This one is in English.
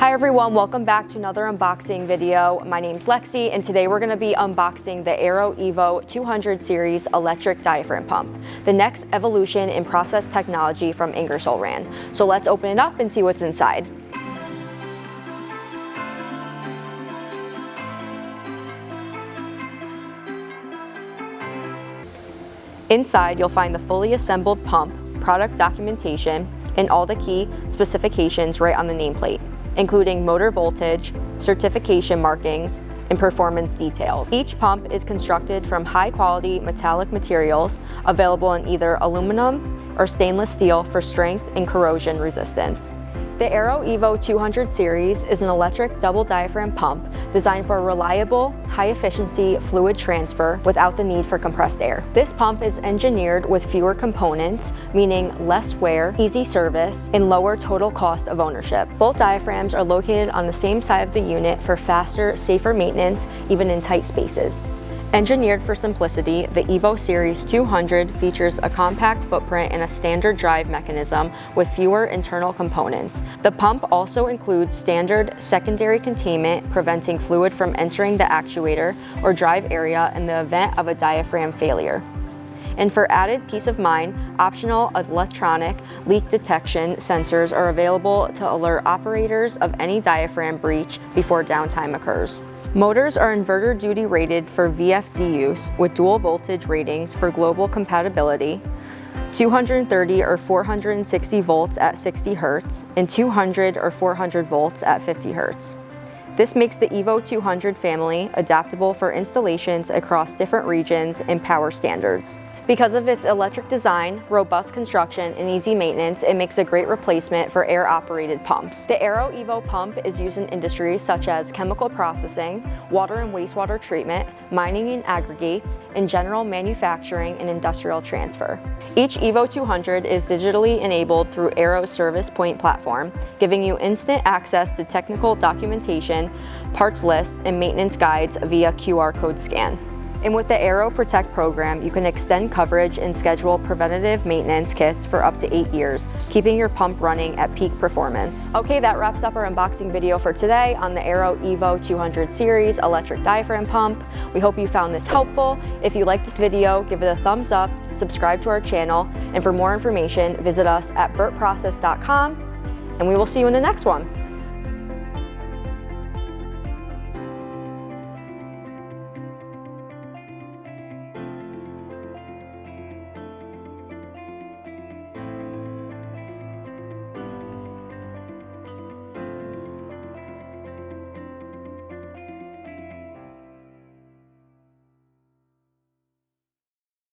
Hi everyone, welcome back to another unboxing video. My name's Lexi and today we're going to be unboxing the ARO EVO 200 series electric diaphragm pump, the next evolution in process technology from Ingersoll Rand. So let's open it up and see what's inside. Inside, you'll find the fully assembled pump, product documentation, and all the key specifications right on the nameplate, including motor voltage, certification markings, and performance details. Each pump is constructed from high-quality metallic materials available in either aluminum or stainless steel for strength and corrosion resistance. The ARO EVO 200 series is an electric double diaphragm pump designed for reliable, high-efficiency fluid transfer without the need for compressed air. This pump is engineered with fewer components, meaning less wear, easy service, and lower total cost of ownership. Both diaphragms are located on the same side of the unit for faster, safer maintenance, even in tight spaces. Engineered for simplicity, the EVO Series 200 features a compact footprint and a standard drive mechanism with fewer internal components. The pump also includes standard secondary containment, preventing fluid from entering the actuator or drive area in the event of a diaphragm failure. And for added peace of mind, optional electronic leak detection sensors are available to alert operators of any diaphragm breach before downtime occurs. Motors are inverter duty rated for VFD use with dual voltage ratings for global compatibility, 230 or 460 volts at 60 Hz, and 200 or 400 volts at 50 Hz. This makes the EVO 200 family adaptable for installations across different regions and power standards. Because of its electric design, robust construction, and easy maintenance, it makes a great replacement for air-operated pumps. The ARO EVO pump is used in industries such as chemical processing, water and wastewater treatment, mining and aggregates, and general manufacturing and industrial transfer. Each EVO 200 is digitally enabled through ARO's Service Point platform, giving you instant access to technical documentation, parts lists, and maintenance guides via QR code scan. And with the ARO Protect program, you can extend coverage and schedule preventative maintenance kits for up to 8 years, keeping your pump running at peak performance. Okay, that wraps up our unboxing video for today on the ARO EVO 200 series electric diaphragm pump. We hope you found this helpful. If you like this video, give it a thumbs up, subscribe to our channel, and for more information, visit us at burtprocess.com, and we will see you in the next one.